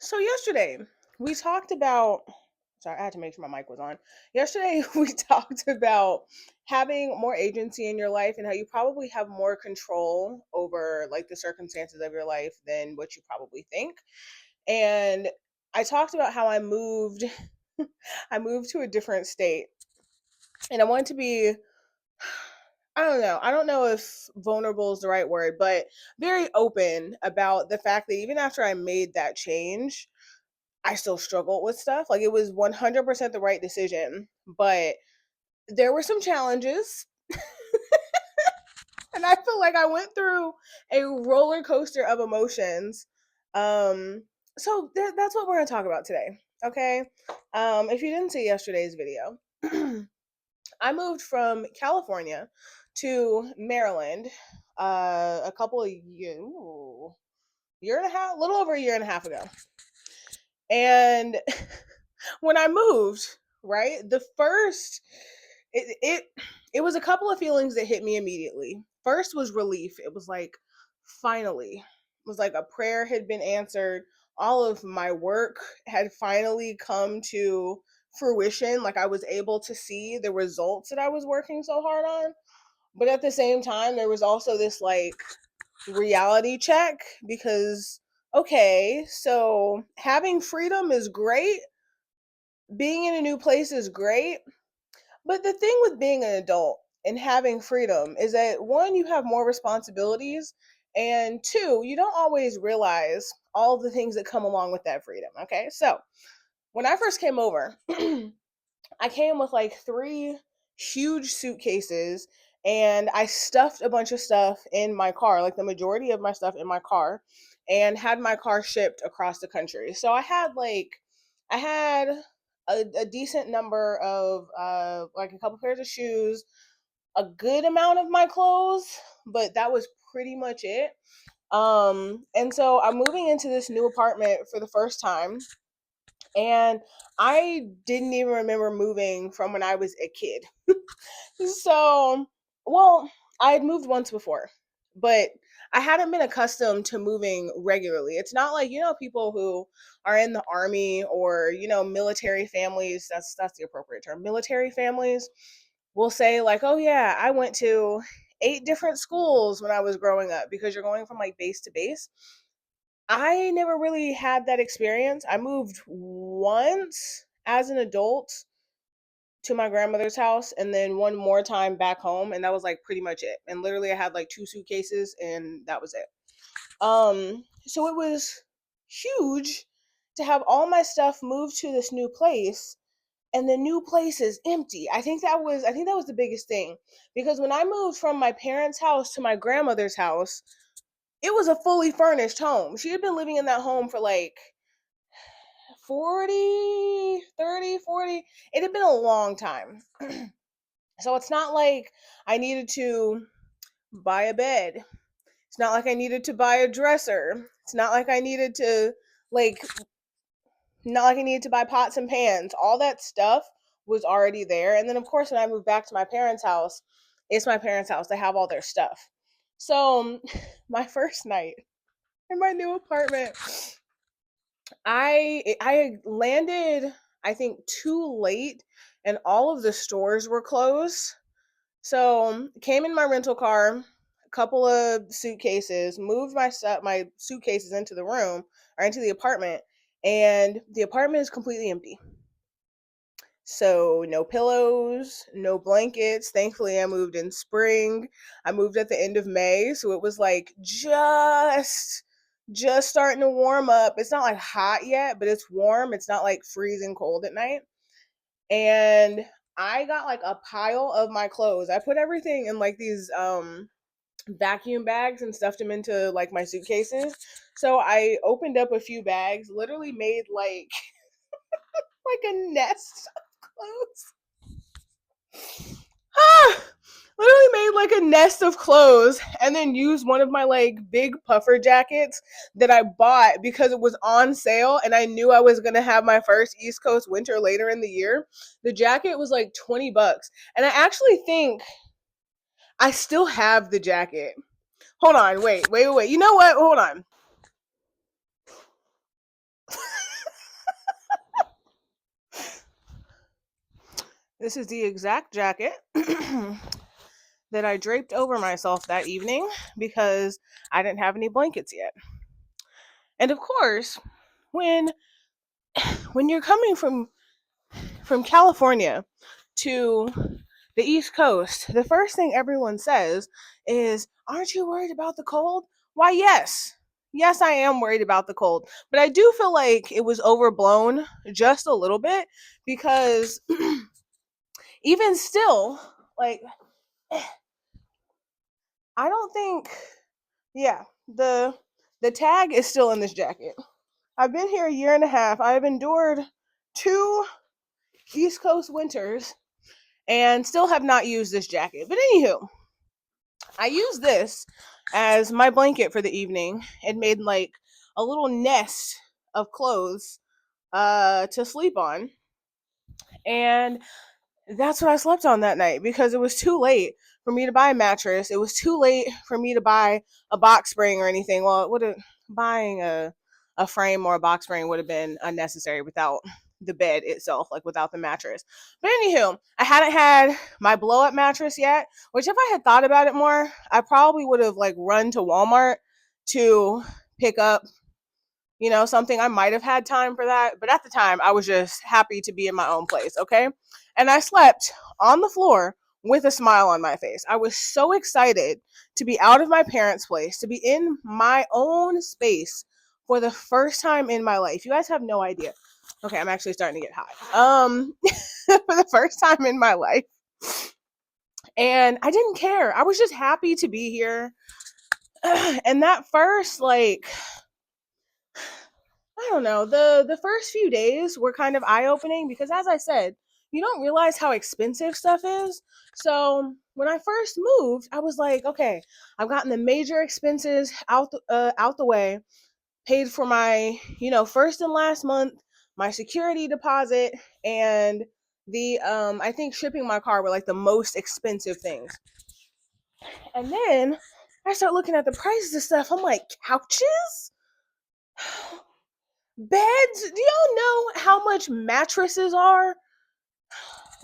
So yesterday we talked about sorry, I had to make sure my mic was on. Yesterday we talked about having more agency in your life and how you probably have more control over like the circumstances of your life than what you probably think. And I talked about how I moved to a different state and I wanted to be I don't know. I don't know if vulnerable is the right word, but very open about the fact that even after I made that change, I still struggled with stuff. Like it was 100% the right decision, but there were some challenges. And I feel like I went through a roller coaster of emotions. Um, that's what we're going to talk about today. Okay. If you didn't see yesterday's video, I moved from California to Maryland a couple of years, year and a half, little over a year and a half ago. And when I moved, right, the first it it was a couple of feelings that hit me immediately. First was relief. It was like finally. It was like a prayer had been answered. All of my work had finally come to fruition. Like I was able to see the results that I was working so hard on. But at the same time, there was also this like reality check because okay, so having freedom is great, being in a new place is great, but the thing with being an adult and having freedom is that one, you have more responsibilities, and two, you don't always realize all the things that come along with that freedom. Okay, so when I first came over, I came with like three huge suitcases and I stuffed a bunch of stuff in my car, like the majority of my stuff in my car, and had my car shipped across the country. So I had a decent number of like a couple pairs of shoes, a good amount of my clothes, but that was pretty much it. And so I'm moving into this new apartment for the first time, and I didn't even remember moving from when I was a kid. So, well, I had moved once before, but I hadn't been accustomed to moving regularly. It's not like, people who are in the army or, military families, that's the appropriate term. Military families will say like, "Oh yeah, I went to 8 different schools when I was growing up," because you're going from like base to base. I never really had that experience. I moved once as an adult to my grandmother's house and then one more time back home, and that was like pretty much it. And literally I had like two suitcases and that was it. So it was huge to have all my stuff moved to this new place, and the new place is empty. I think that was the biggest thing, because when I moved from my parents' house to my grandmother's house, it was a fully furnished home. She had been living in that home for like 40, 30, 40. It had been a long time. So it's not like I needed to buy a bed. It's not like I needed to buy a dresser. It's not like I needed to like not like I needed to buy pots and pans. All that stuff was already there. And then of course when I moved back to my parents' house, it's my parents' house. They have all their stuff. So my first night in my new apartment, I landed I think too late and all of the stores were closed. So came in my rental car, a couple of suitcases, moved my suitcases into the room or into the apartment, and the apartment is completely empty. So no pillows, no blankets. Thankfully I moved in spring. I moved at the end of May, so it was like just starting to warm up. It's not like hot yet, but it's warm. It's not like freezing cold at night. And I got like a pile of my clothes. I put everything in like these vacuum bags and stuffed them into like my suitcases. So I opened up a few bags, literally made like like a nest of clothes. Ah, literally made like a nest of clothes and then used one of my like big puffer jackets that I bought because it was on sale and I knew I was going to have my first East Coast winter later in the year. The jacket was like $20, and I actually think I still have the jacket. Hold on, wait. You know what? Hold on. This is the exact jacket that I draped over myself that evening because I didn't have any blankets yet. And of course, when you're coming from California to the East Coast, the first thing everyone says is, "Aren't you worried about the cold?" Why, yes. Yes, I am worried about the cold. But I do feel like it was overblown just a little bit because even still, like, I don't think, yeah, the tag is still in this jacket. I've been here a year and a half. I've endured 2 East Coast winters and still have not used this jacket. But anywho, I use this as my blanket for the evening and made like a little nest of clothes to sleep on. And that's what I slept on that night because it was too late for me to buy a mattress. It was too late for me to buy a box spring or anything. Well, it would have buying a frame or a box spring would have been unnecessary without the bed itself, like without the mattress. But anywho, I hadn't had my blow up mattress yet, which if I had thought about it more, I probably would have like run to Walmart to pick up, something. I might have had time for that, but at the time I was just happy to be in my own place, okay? And I slept on the floor with a smile on my face. I was so excited to be out of my parents' place, to be in my own space for the first time in my life. You guys have no idea. Okay, I'm actually starting to get high. For the first time in my life. And I didn't care. I was just happy to be here. And that first I don't know. The first few days were kind of eye-opening because as I said, you don't realize how expensive stuff is. So, when I first moved, I was like, okay, I've gotten the major expenses out the way, paid for my, first and last month, my security deposit, and the I think shipping my car were like the most expensive things. And then I start looking at the prices of stuff. I'm like, couches? Beds? Do y'all know how much mattresses are?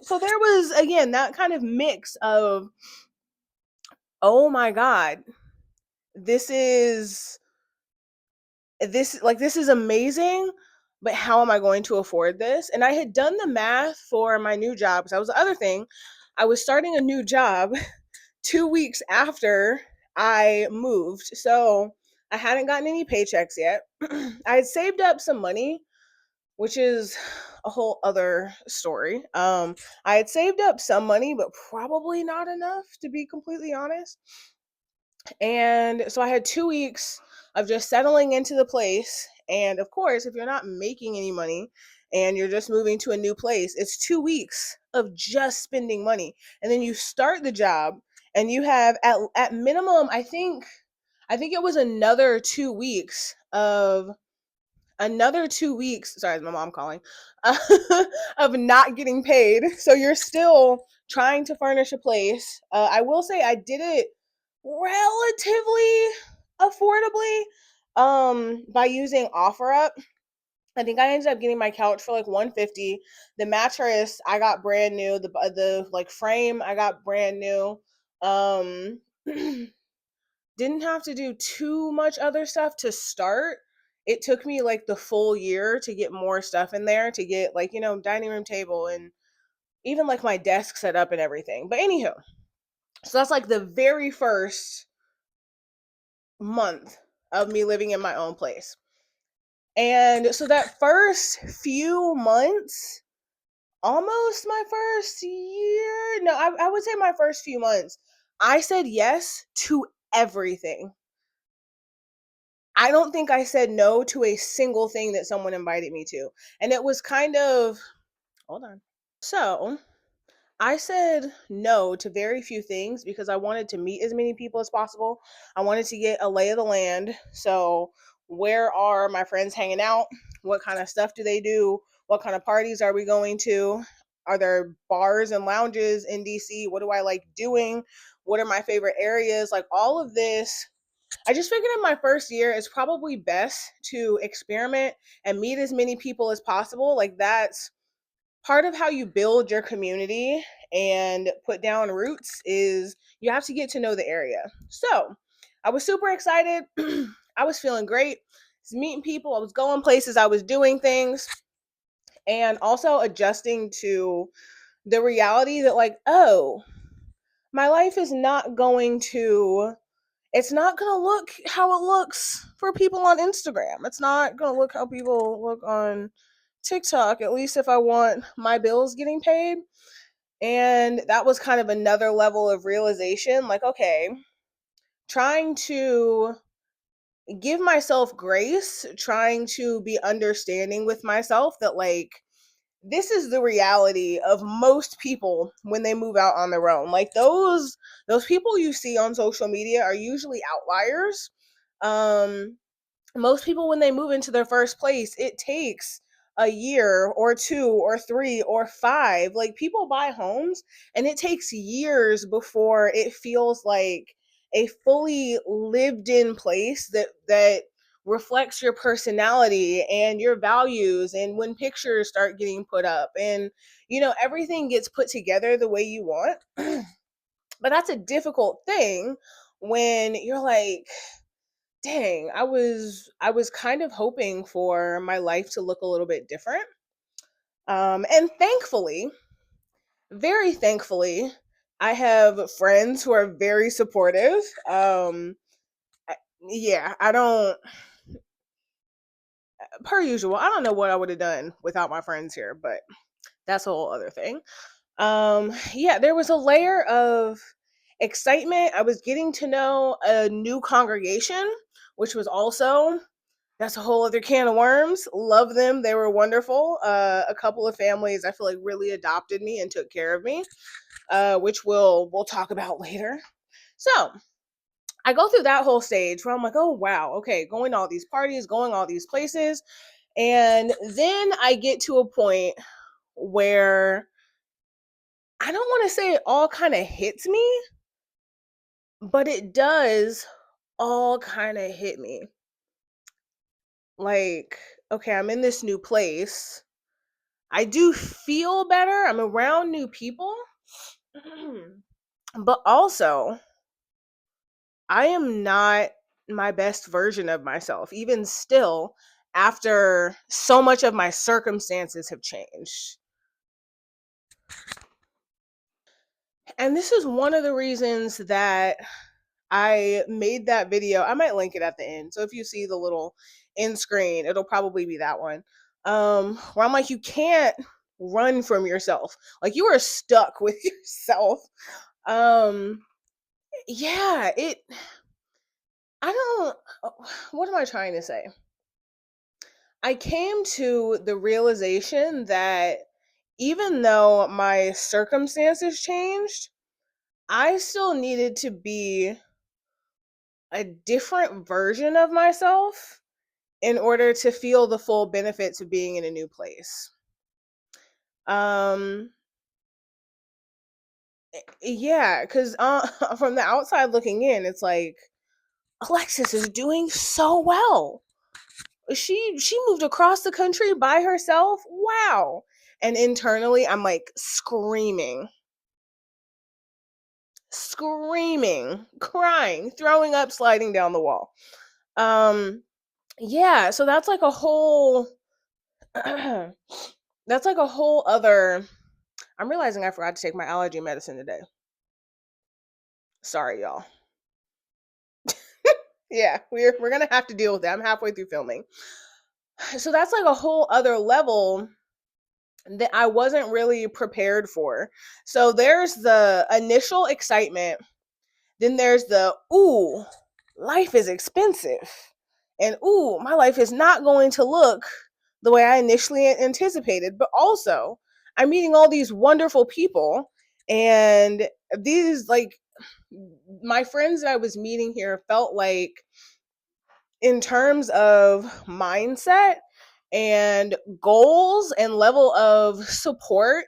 So there was again that kind of mix of, oh my god, this is this is amazing, but how am I going to afford this? And I had done the math for my new job because that was the other thing. I was starting a new job 2 weeks after I moved. So I hadn't gotten any paychecks yet. I had saved up some money, which is a whole other story. I had saved up some money, but probably not enough to be completely honest. And so I had 2 weeks of just settling into the place. And of course, if you're not making any money and you're just moving to a new place, it's 2 weeks of just spending money. And then you start the job and you have at minimum, I think it was another 2 weeks, sorry, my mom calling, of not getting paid. So you're still trying to furnish a place. I will say I did it relatively affordably by using OfferUp. I think I ended up getting my couch for like 150. The mattress I got brand new. The like frame I got brand new. Um didn't have to do too much other stuff to start. It took me like the full year to get more stuff in there, to get like, dining room table and even like my desk set up and everything. But anywho, so that's like the very first month of me living in my own place. And so that first few months, almost my first year, no, I would say my first few months, I said yes to everything. I don't think I said no to a single thing that someone invited me to. And it was kind of, hold on. So I said no to very few things because I wanted to meet as many people as possible. I wanted to get a lay of the land. So, where are my friends hanging out? What kind of stuff do they do? What kind of parties are we going to? Are there bars and lounges in DC? What do I like doing? What are my favorite areas? Like all of this, I just figured in my first year, it's probably best to experiment and meet as many people as possible. Like that's part of how you build your community and put down roots is you have to get to know the area. So I was super excited. I was feeling great. I was meeting people, I was going places, I was doing things, and also adjusting to the reality that, like, oh, my life is not going to, it's not going to look how it looks for people on Instagram. It's not going to look how people look on TikTok, at least if I want my bills getting paid. And that was kind of another level of realization, like, okay, trying to give myself grace, trying to be understanding with myself that, like, this is the reality of most people when they move out on their own. Like, those people you see on social media are usually outliers. Um Most people, when they move into their first place, it takes a year or two or three or five. Like, people buy homes and it takes years before it feels like a fully lived in place that reflects your personality and your values, and when pictures start getting put up and everything gets put together the way you want. But that's a difficult thing when you're like, dang, I was kind of hoping for my life to look a little bit different. And thankfully, very thankfully, I have friends who are very supportive. Yeah, I don't, per usual, I don't know what I would have done without my friends here, but that's a whole other thing. Yeah, there was a layer of excitement. I was getting to know a new congregation, which was also, that's a whole other can of worms. Love them. They were wonderful. A couple of families I feel like really adopted me and took care of me, which we'll talk about later. So I go through that whole stage where I'm like, oh wow, okay, going to all these parties, going all these places, and then I get to a point where I don't want to say it all kind of hits me, but it does all kind of hit me. Like, okay, I'm in this new place. I do feel better. I'm around new people. But also, I am not my best version of myself, even still, after so much of my circumstances have changed. And this is one of the reasons that I made that video. I might link it at the end. So if you see the little end screen, it'll probably be that one. Where I'm like, you can't run from yourself. Like, you are stuck with yourself. Um, yeah, I don't, what am I trying to say? I came to the realization that even though my circumstances changed, I still needed to be a different version of myself in order to feel the full benefits of being in a new place. Um, yeah, because from the outside looking in, it's like Alexis is doing so well. She moved across the country by herself. Wow. And internally, I'm like screaming, crying, throwing up, sliding down the wall. Um, yeah, so that's like a whole that's like a whole other. I'm realizing I forgot to take my allergy medicine today. Sorry, y'all. Yeah, we're gonna have to deal with that. I'm halfway through filming. So that's like a whole other level that I wasn't really prepared for. So there's the initial excitement, then there's the ooh, life is expensive. And ooh, my life is not going to look the way I initially anticipated. But also, I'm meeting all these wonderful people, and these, like, my friends that I was meeting here felt like, in terms of mindset and goals and level of support,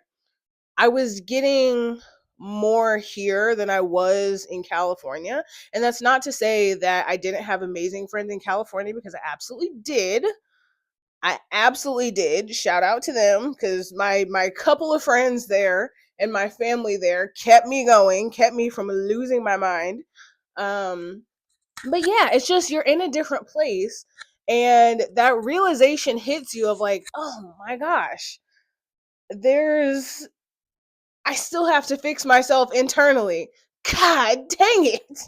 I was getting more here than I was in California. And that's not to say that I didn't have amazing friends in California, because I absolutely did. I absolutely did. Shout out to them because my couple of friends there and my family there kept me going, kept me from losing my mind. Um, but yeah, it's just you're in a different place, and that realization hits you of like, oh my gosh, there's I still have to fix myself internally. God dang it.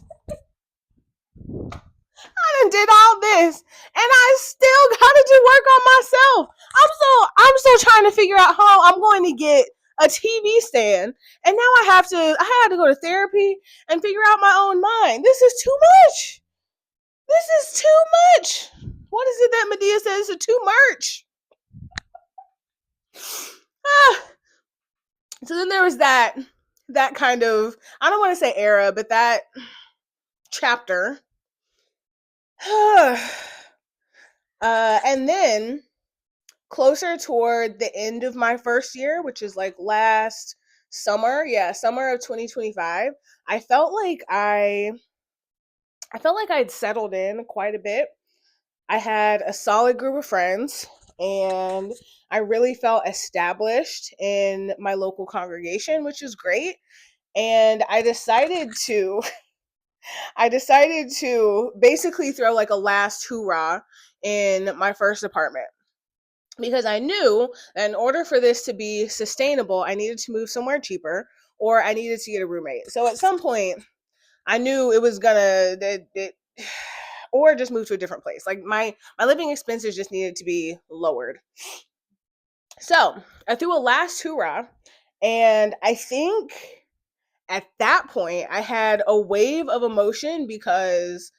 I done did all this and I still gotta do work on myself. I'm still trying to figure out how I'm going to get a TV stand. And now I had to go to therapy and figure out my own mind. This is too much. This is too much. What is it that Medea says? It's too much. Ah. So then there was that kind of, I don't want to say era, but that chapter. And then closer toward the end of my first year, which is like last summer, yeah, summer of 2025, I felt like I felt like I'd settled in quite a bit. I had a solid group of friends, and I really felt established in my local congregation, which is great. And I decided to basically throw like a last hoorah in my first apartment, because I knew that in order for this to be sustainable, I needed to move somewhere cheaper or I needed to get a roommate. So at some point, I knew it was gonna or just move to a different place. Like my living expenses just needed to be lowered. So I threw a last hoorah, and I think at that point I had a wave of emotion because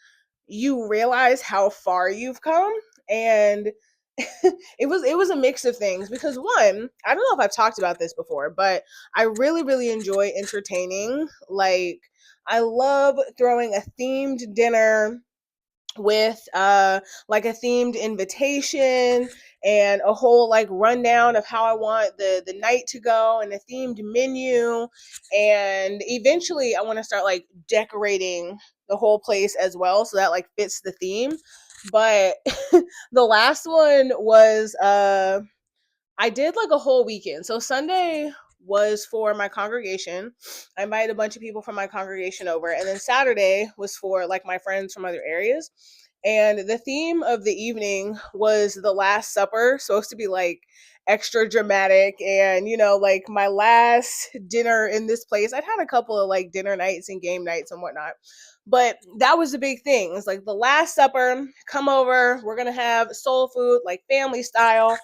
you realize how far you've come. And it was a mix of things, because one, I don't know if I've talked about this before, but I really enjoy entertaining. Like, I love throwing a themed dinner with like a themed invitation and a whole like rundown of how I want the night to go and a themed menu. And eventually I want to start like decorating the whole place as well, so that like fits the theme. But the last one was I did like a whole weekend. So Sunday was for my congregation. I invited a bunch of people from my congregation over, and then Saturday was for like my friends from other areas. And the theme of the evening was the Last Supper, supposed to be like extra dramatic, and like my last dinner in this place. I'd had a couple of like dinner nights and game nights and whatnot, but that was the big thing. It's like the Last Supper, come over, we're gonna have soul food, like family style.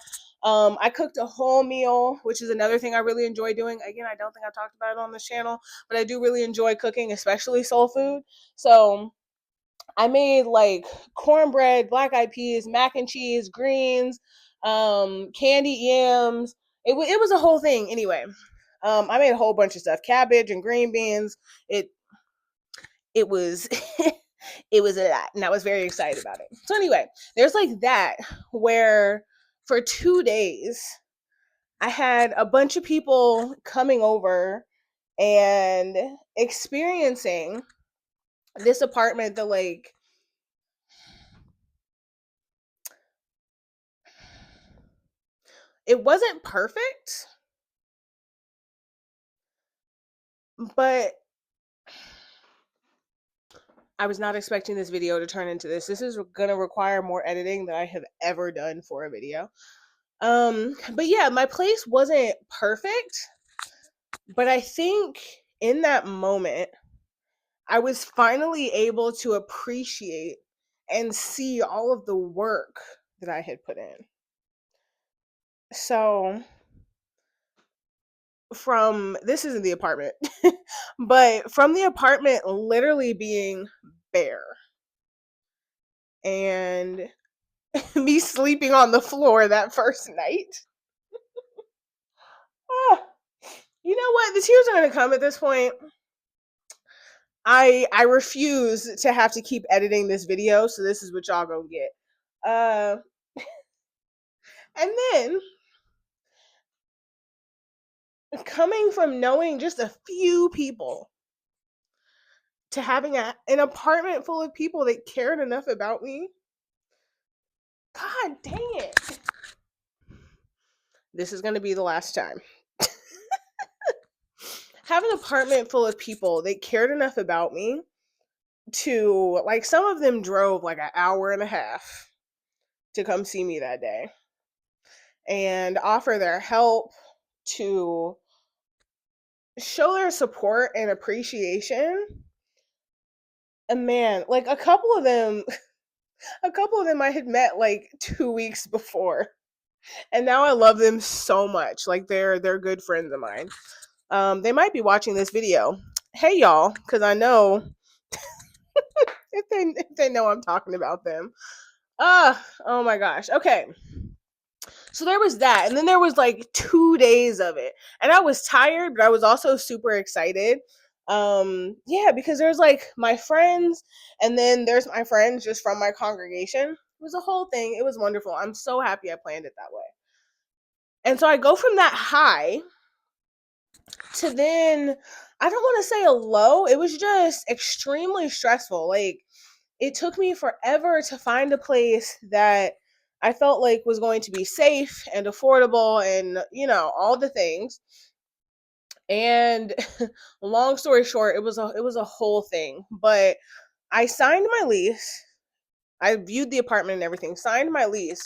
I cooked a whole meal, which is another thing I really enjoy doing. Again, I don't think I've talked about it on this channel, but I do really enjoy cooking, especially soul food. So I made like cornbread, black eyed peas, mac and cheese, greens, candied yams. It was a whole thing. Anyway, I made a whole bunch of stuff, cabbage and green beans. It was it was a lot, and I was very excited about it. So anyway, there's like that, where for 2 days I had a bunch of people coming over and experiencing this apartment that like it wasn't perfect, but I was not expecting this video to turn into this. This is going to require more editing than I have ever done for a video. But yeah, my place wasn't perfect, but I think in that moment I was finally able to appreciate and see all of the work that I had put in. So, from this isn't the apartment, but from the apartment literally being bare and me sleeping on the floor that first night. Ah, you know what? The tears are gonna come at this point. I refuse to have to keep editing this video, so this is what y'all gonna get. Uh, and then coming from knowing just a few people to having an apartment full of people that cared enough about me. God dang it. this is going to be the last time. Have an apartment full of people that cared enough about me to, like, some of them drove like an hour and a half to come see me that day and offer their help, to show their support and appreciation. And man, like a couple of them I had met like 2 weeks before. And now I love them so much. Like they're good friends of mine. They might be watching this video. Hey y'all, because I know if they know I'm talking about them. Oh my gosh. Okay. So there was that, and then there was like 2 days of it, and I was tired, but I was also super excited. Yeah, because there's like my friends, and then there's my friends just from my congregation. It was a whole thing. It was wonderful. I'm so happy I planned it that way. And so I go from that high to then, I don't want to say a low. It was just extremely stressful. Like it took me forever to find a place that I felt like was going to be safe and affordable and, all the things. And long story short, it was a whole thing. But I signed my lease. I viewed the apartment and everything, signed my lease.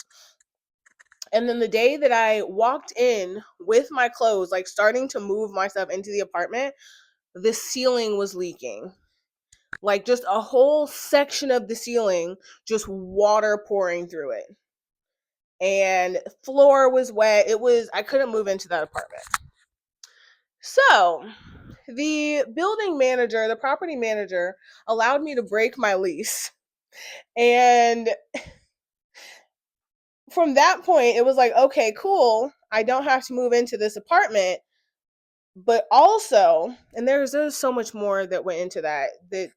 And then the day that I walked in with my clothes, like starting to move myself into the apartment, the ceiling was leaking. Like just a whole section of the ceiling, just water pouring through it. And floor was wet. I couldn't move into that apartment. So the building manager, the property manager, allowed me to break my lease. And from that point, it was like, okay, cool. I don't have to move into this apartment. But also, and there's so much more that went into that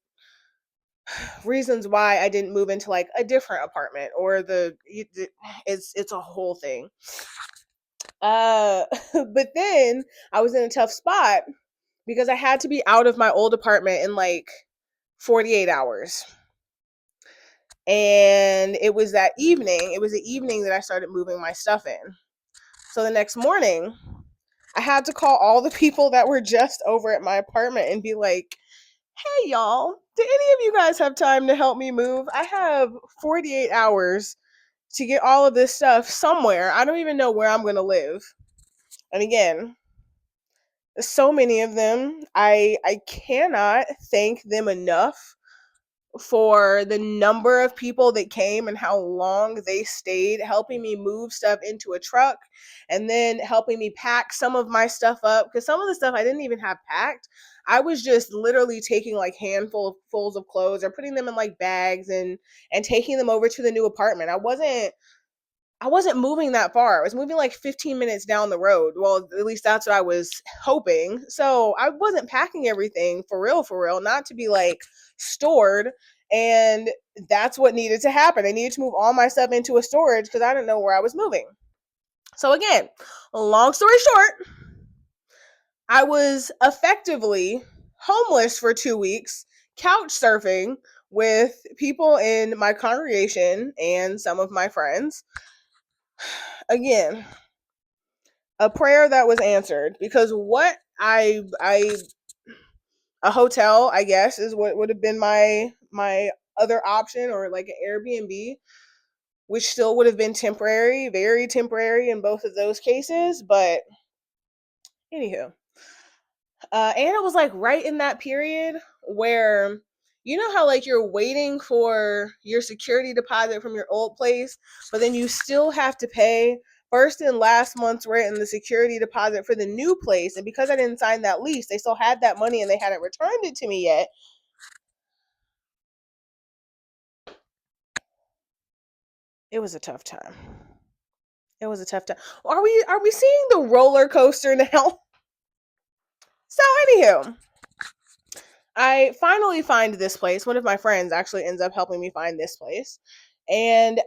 reasons why I didn't move into like a different apartment, or it's a whole thing. But then I was in a tough spot because I had to be out of my old apartment in like 48 hours. And it was the evening that I started moving my stuff in. So the next morning, I had to call all the people that were just over at my apartment and be like, hey y'all, do any of you guys have time to help me move? I have 48 hours to get all of this stuff somewhere. I don't even know where I'm going to live. And again, so many of them, I cannot thank them enough for the number of people that came and how long they stayed helping me move stuff into a truck, and then helping me pack some of my stuff up, because some of the stuff I didn't even have packed. I was just literally taking like handfuls of clothes or putting them in like bags and taking them over to the new apartment. I wasn't moving that far. I was moving like 15 minutes down the road. Well, at least that's what I was hoping. So I wasn't packing everything for real, not to be like stored. And that's what needed to happen. I needed to move all my stuff into a storage because I didn't know where I was moving. So again, long story short, I was effectively homeless for 2 weeks, couch surfing with people in my congregation and some of my friends. Again, a prayer that was answered, because what I a hotel, I guess, is what would have been my other option, or like an Airbnb, which still would have been temporary, very temporary in both of those cases. But anywho, and it was like right in that period where, you know how like you're waiting for your security deposit from your old place, but then you still have to pay first and last month's rent and the security deposit for the new place. And because I didn't sign that lease, they still had that money and they hadn't returned it to me yet. It was a tough time. It was a tough time. Are we seeing the roller coaster now? So anywho, I finally find this place. One of my friends actually ends up helping me find this place. And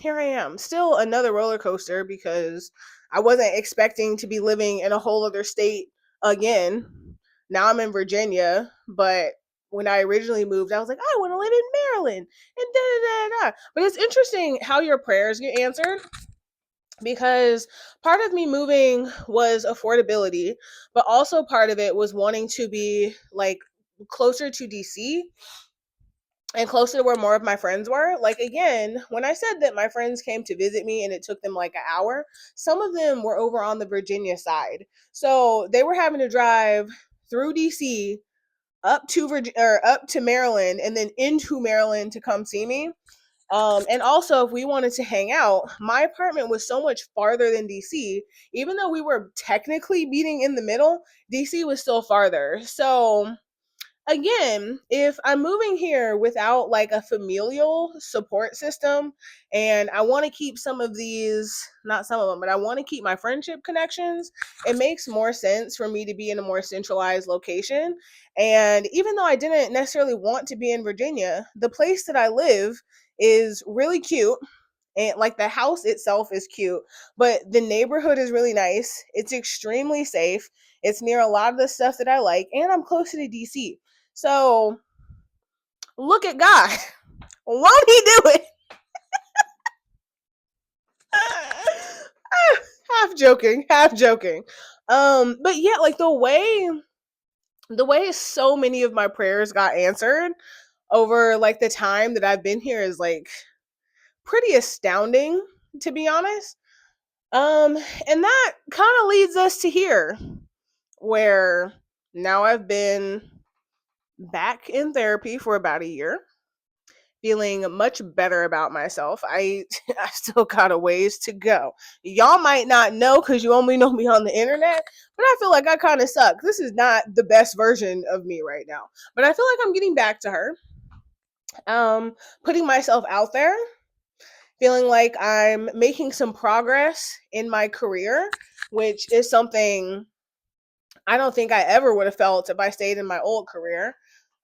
here I am. Still another roller coaster, because I wasn't expecting to be living in a whole other state again. Now I'm in Virginia, but when I originally moved, I was like, I want to live in Maryland and da da da da. But it's interesting how your prayers get answered, because part of me moving was affordability, but also part of it was wanting to be like closer to DC and closer to where more of my friends were. Like, again, when I said that my friends came to visit me and it took them like an hour, some of them were over on the Virginia side. So they were having to drive through DC up to or up to Maryland and then into Maryland to come see me. And also, if we wanted to hang out, my apartment was so much farther than DC. Even though we were technically meeting in the middle, DC was still farther. So again, if I'm moving here without like a familial support system, and I want to keep some of these, not some of them, but I want to keep my friendship connections, it makes more sense for me to be in a more centralized location. And even though I didn't necessarily want to be in Virginia, the place that I live is really cute, and like the house itself is cute, but the neighborhood is really nice. It's extremely safe. It's near a lot of the stuff that I like, and I'm close to DC. So look at God. Won't he do it? Half joking, half joking. But yeah, like the way so many of my prayers got answered over like the time that I've been here is like pretty astounding, to be honest. And that kind of leads us to here, where now I've been back in therapy for about a year, feeling much better about myself. I still got a ways to go. Y'all might not know because you only know me on the internet, but I feel like I kind of suck. This is not the best version of me right now, but I feel like I'm getting back to her. Putting myself out there, feeling like I'm making some progress in my career, which is something I don't think I ever would have felt if I stayed in my old career.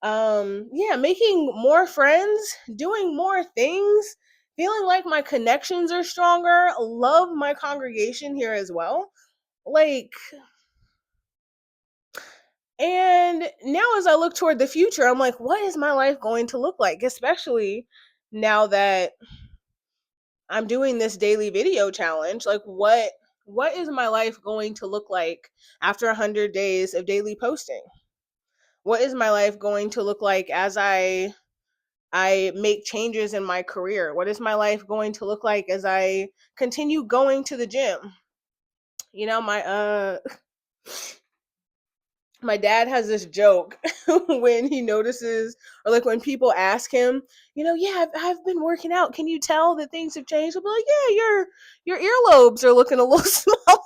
Yeah, making more friends, doing more things, feeling like my connections are stronger. Love my congregation here as well. Like, and now as I look toward the future, I'm like, what is my life going to look like? Especially now that I'm doing this daily video challenge. Like, what is my life going to look like after 100 days of daily posting? What is my life going to look like as I make changes in my career? What is my life going to look like as I continue going to the gym? You know, my dad has this joke when he notices, or like when people ask him, yeah, I've been working out. Can you tell that things have changed? He'll be like, yeah, your earlobes are looking a little smaller.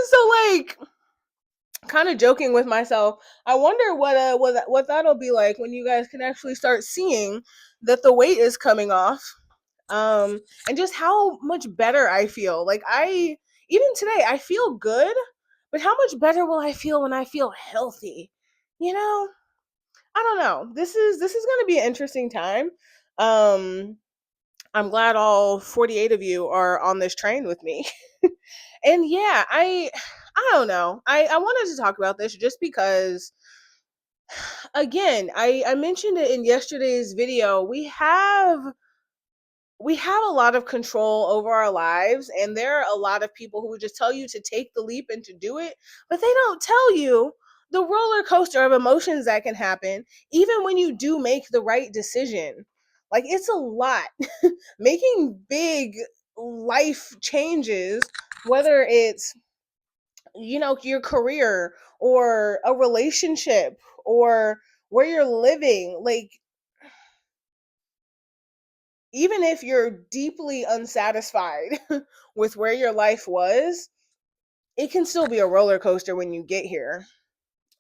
So like, kind of joking with myself, I wonder what that'll be like when you guys can actually start seeing that the weight is coming off, and just how much better I feel. Like, I even today I feel good, but how much better will I feel when I feel healthy? You know, I don't know. This is going to be an interesting time. Um, I'm glad all 48 of you are on this train with me. And yeah, I don't know. I wanted to talk about this just because, again, I mentioned it in yesterday's video. We have a lot of control over our lives, and there are a lot of people who would just tell you to take the leap and to do it, but they don't tell you the roller coaster of emotions that can happen even when you do make the right decision. Like, it's a lot. Making big life changes, whether it's, your career or a relationship or where you're living, like, even if you're deeply unsatisfied with where your life was, it can still be a roller coaster when you get here.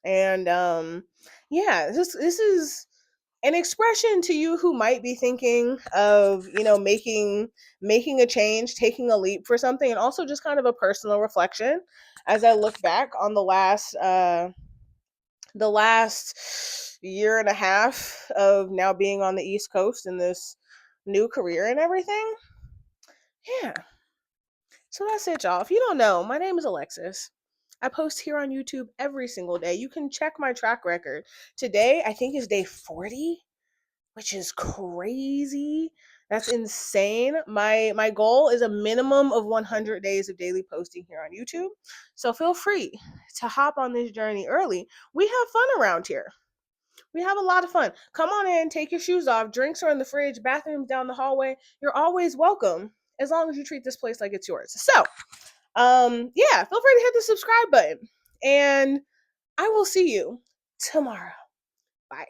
And yeah, this is an expression to you who might be thinking of, making a change, taking a leap for something, and also just kind of a personal reflection as I look back on the last year and a half of now being on the East Coast in this new career and everything. Yeah. So that's it, y'all. If you don't know, my name is Alexis. I post here on YouTube every single day. You can check my track record. Today, I think, is day 40, which is crazy. That's insane. My goal is a minimum of 100 days of daily posting here on YouTube. So feel free to hop on this journey early. We have fun around here. We have a lot of fun. Come on in, take your shoes off. Drinks are in the fridge, bathrooms down the hallway. You're always welcome as long as you treat this place like it's yours. So, yeah, feel free to hit the subscribe button. And I will see you tomorrow. Bye.